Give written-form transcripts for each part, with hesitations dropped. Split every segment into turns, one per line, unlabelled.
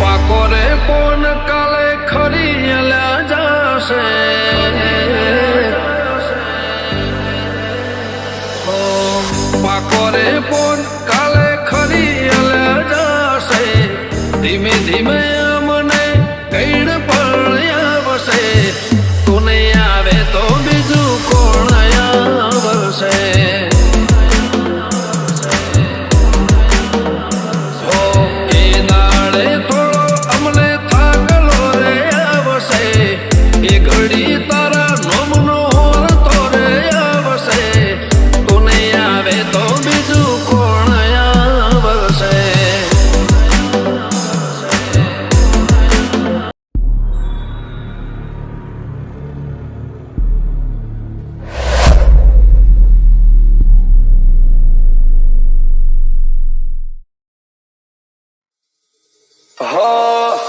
પાકો રે પોન કાલે ખરી જશે પાકો રે પોન કાલે ખરી જશે ધીમે ધીમે અમને કઈડ પણ આવશે તું નહીં આવે તો બીજું કોણ આવશે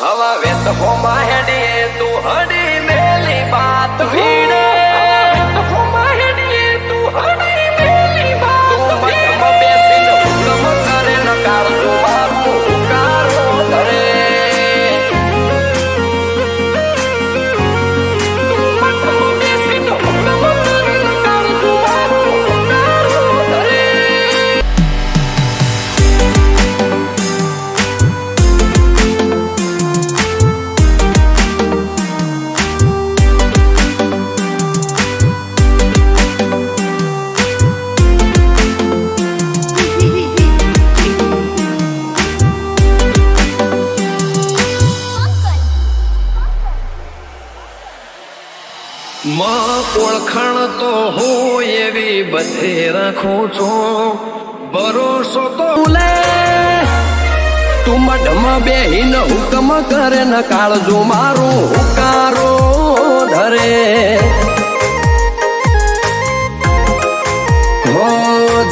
हवा वेत हो माहेडिए तू हडी मेली बात भीड़े हो माहेडिए तू हडी मेली बात भीड़े तू बेसिन हुकम करे न कार तू बापू कारो करे तू बेसिन हुकम करे न कार तू बापू कारो करे
ઓળખાણ તો હોય એવી બધે રાખું છું ભરોસો તો
લે તું મઢમાં બેહીન હુકમ કરે ન કાળજો મારું હુકારો ધરે હો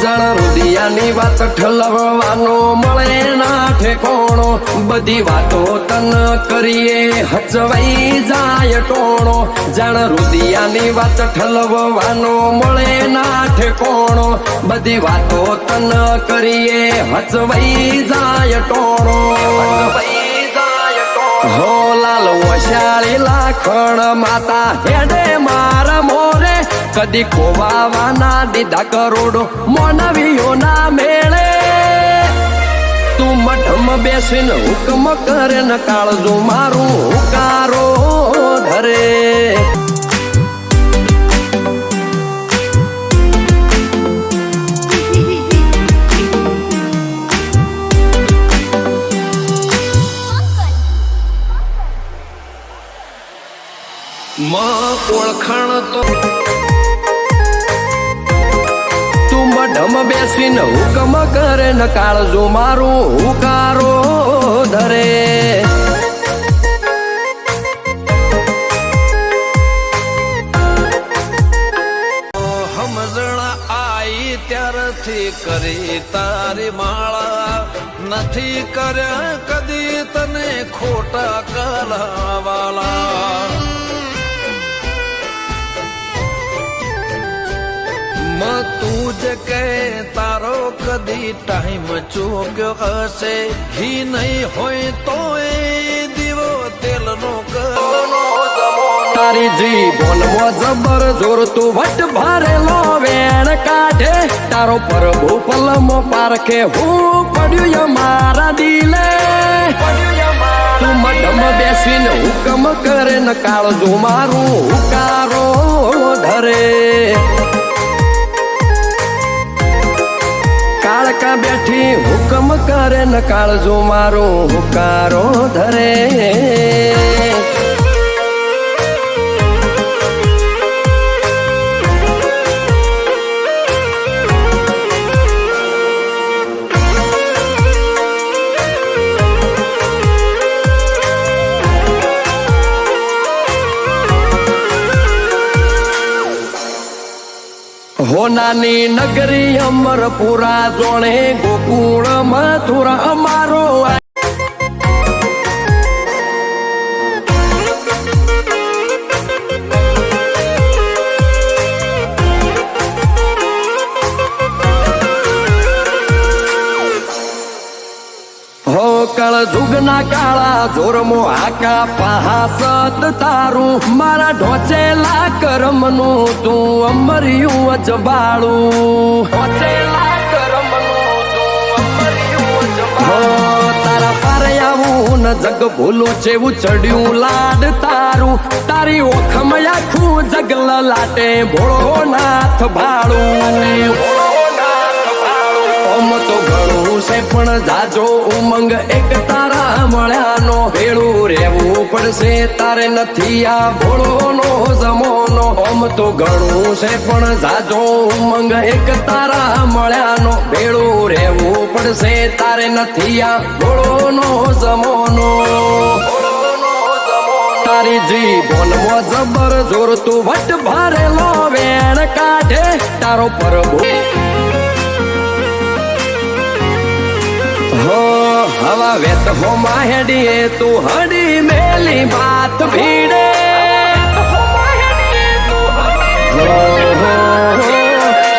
જણ રુદિયાની વાત ઠલવવાનો મળે ના ઠેકોણો બધી વાતો તન કરીએ હચવાઈ જાય ટોણો જાણ રુદિયાની વાત ઠલવવાનો મળે ના ઠેકોણો બધી વાતો તન કરીએ હચવાઈ જાય ટોણો હો લાલ વશાળી લાખણ માતા હેડે મારા મોરે કદી ખોવાવાના દીધા કરોડો મોનવીઓ ના મેળે તું મઠમાં બેસીને હુકમ કરે ન કાળજો મારું હુકારો ધરે
ઓળખાણ તો
તું મઢમાં બેસીને હુકમ કરે ન કાળજો મારું હુકારો ધરે
સમજણ આઈ ત્યારથી કરી તારી માળા નથી કર્યા કદી તને ખોટા કરાવાલા તું જ કે તારો કદી ટાઈમ ચૂક્યો હશે ઘી નહીં હોય તો એ દીવો તેલનો
તારી જીભોનમાં જબર જોર તું વટ ભરેલો વેણ કાઢે તારો પ્રભુ પલમો પારખે હું પડ્યું મારા દિલે તું મઢમાં બેસીને હુકમ કરે ન કાળજો મારું હુકારો ધરે કાળકા બેઠી હુકમ કરે ન કાળજો મારો હુકારો ધરે હોનાની નગરી અમરપુરા જોણે ગોકુળ મથુરા અમારો હો કળ જુગના કાળા જોરમો હાકા પહાસત તારું મારા ઢોચેલા કરમનું તું અમર્યું અજબાળું ઢોચેલા કરમનું તું અમર્યું અજબાળું તારા પારે આવું ન જગ ભૂલું જેવું ચડ્યું લાડ તારું તારી ઓખમાં આખું જગ લાટે ભોળો નાથ ભાળું ઓમ તો ઘણું છે પણ જાજો ઉમંગ એક તારા મળ્યાનો ભેળું રહેવું પડશે તારે નથી આ ભોળોનો જમોનો ઓમ તો ઘણું છે પણ જાજો ઉમંગ એક તારા મળ્યાનો ભેળું રહેવું પડશે તારે નથી આ ભોળોનો જમોનો તારી જીભોનમાં જબર જોર તું વટ ભરેલો વેણ કાઢે તારો પ્રભુ હવા વેત હો માહેડીએ તું હડી મેલી બાત ભીડે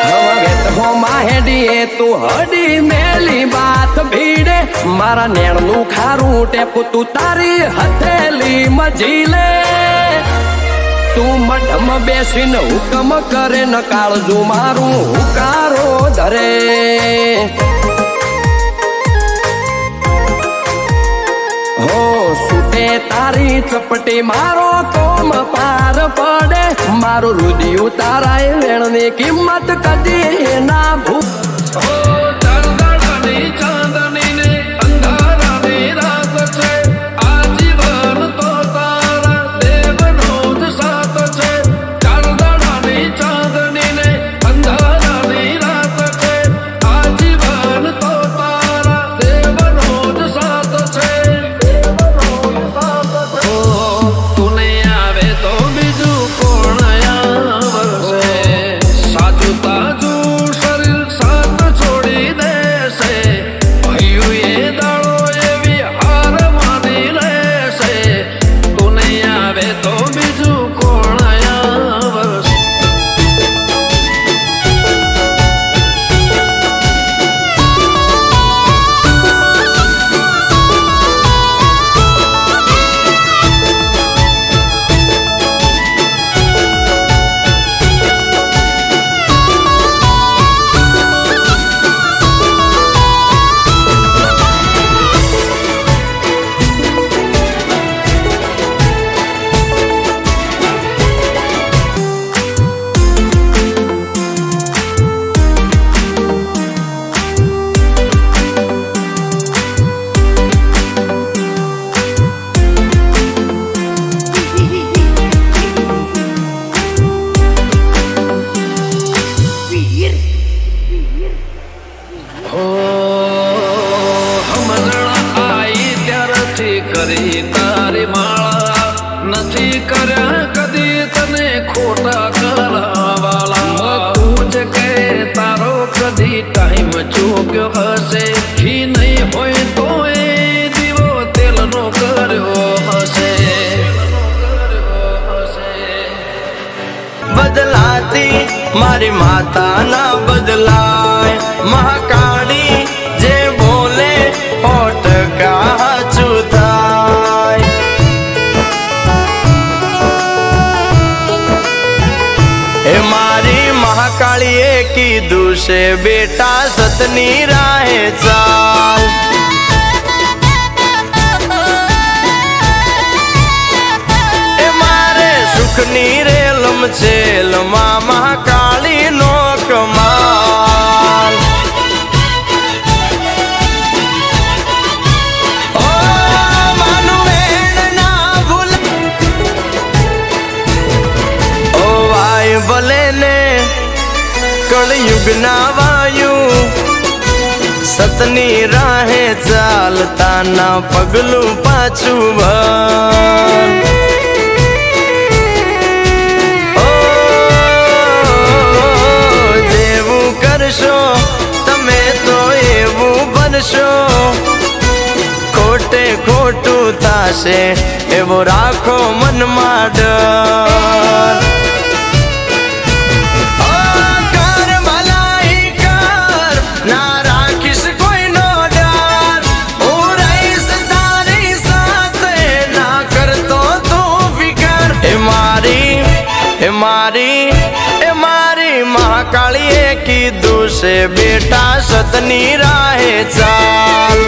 હવા વેત હો માહેડીએ તું હડી મેલી બાત ભીડે મારા નેણનું ખારું ટેપું તું તારી હથેલી મજીલે તું મઢમાં બેસીને હુકમ કરે ન કાળજું મારું હુકારો ધરે હો સુટે તારી ચપટી મારો કોમ પાર પડે મારું રુદિયું તારા વેણની કિંમત કદી ના ભૂ
કરી તારી માળા નથી કર્યા કદી તને ખોટા કરવાળા તું જ કે તારો કદી ટાઈમ ચૂક્યો હશે ઘી નહીં હોય તો એ દીવો તેલનો કર્યો હશે
બદલાતી મારી માતા ના બદલાય મહાકાળી જે બોલે ઓટકા ચુતાય એ મારી મહાકાળીએ કીધું છે બેટા સતની રાહે ચાલ એ મારે સુખની રેલમ છેલમાં મહાકાળી નો કમાલ ભલે ને કળયુગ ના વાયુ સતની રાહે ચાલતા ના પગલું પાછું ભર જેવું કરશો તમે તો એવું બનશો ખોટે ખોટું થાશે એવો રાખો મનમાં ડર ના રાખીશ કોઈ નો ડર હું રહીશ છે બેટા સતની રાહે ચાલ.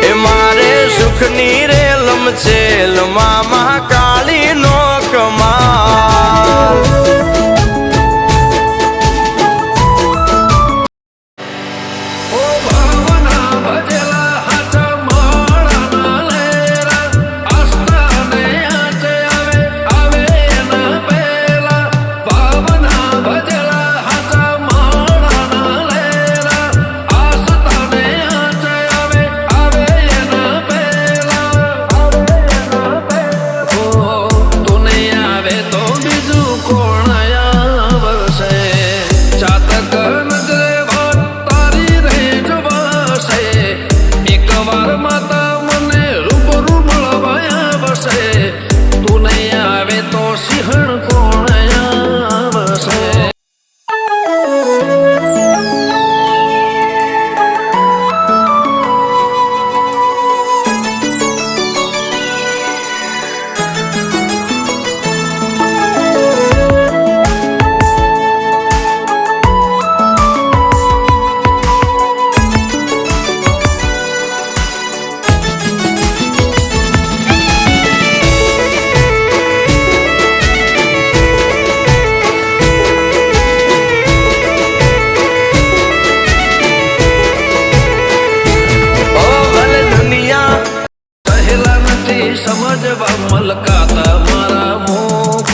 એ મારે સુખની રેલમ છેલમાં મહાકાળી નો કમાલ.
ઓ ભાવના ભજેલા હાચા માળાના લેરા આસ્થાને આચે આવે એના પહેલા. ભાવના ભજેલા હાચા માળાના લેરા આસ્થાને આચે આવે એના પહેલા. ઓ તું નહીં આવે તો બીજું કોણ આવશે? ચાતક નજરે વાત તારી રે જવાશે. એકવાર માતા મને રૂબરૂ મળવા આવશે. તું નહીં આવે તો સિંહણ કોણ આવશે?
ઓ ભલે દુનિયા
સહેલા નથી સમજવા મલકાતા મારા મુખ.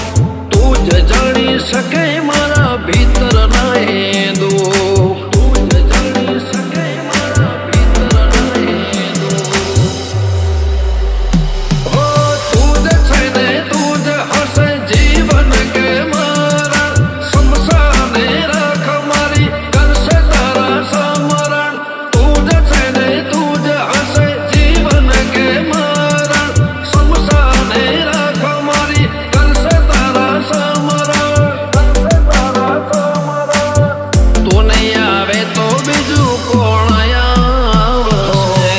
તું જ જાણી શકે મારા ભીતરના એ દુઃખ. તું જ જાણી શકે મારા ભીતરના એ દુઃખ. હો તું જ છે ને તું જ હશે જીવન કે મારા. સમસાને રાખ મારી કરશે તારા સમરણ. તું જ છે ને તું જ હશે જીવન કે મારા. સમસાને રાખ મારી કરશે તારા સમરણ. તું નહીં આવે તો બીજું કોણ આવશે?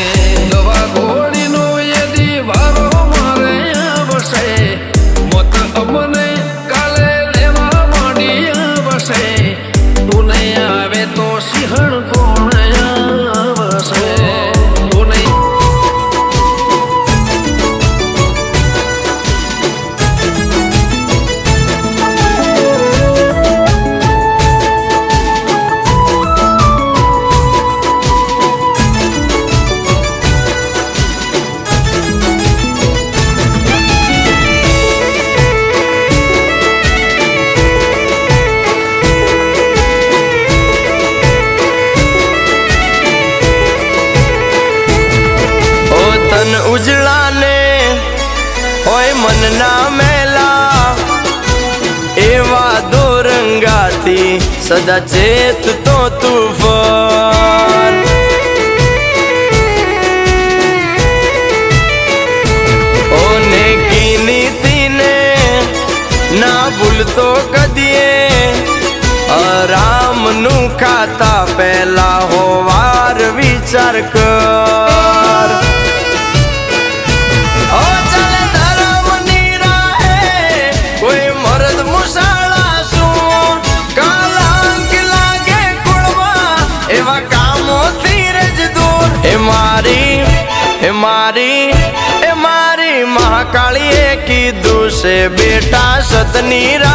દવા ગોળીનો યદી વારો મારે આવશે. મોત અમને કાલે લેવા માંડી આવશે. તું નહીં આવે તો સિંહણ કોણ આવશે? તું નહીં
ઓ તન ઉજળાને હોય મનના મેલા. એવા દોરંગાથી સદા ચેત તો તુફાન. ઓ નેકી નીતિને ના ભૂલતો કદીએ. રામનું ખાતા પહેલા હોવાર વિચાર કર. ઓ ચાલે ધર્મની રાહે કોઈ મરદ મુસાળા શું. કલંક લાગે કુળમાં એવા કામોથી રજ દૂર. એ મારી મહાકાળીએ કીધું છે બેટા સતની રાહ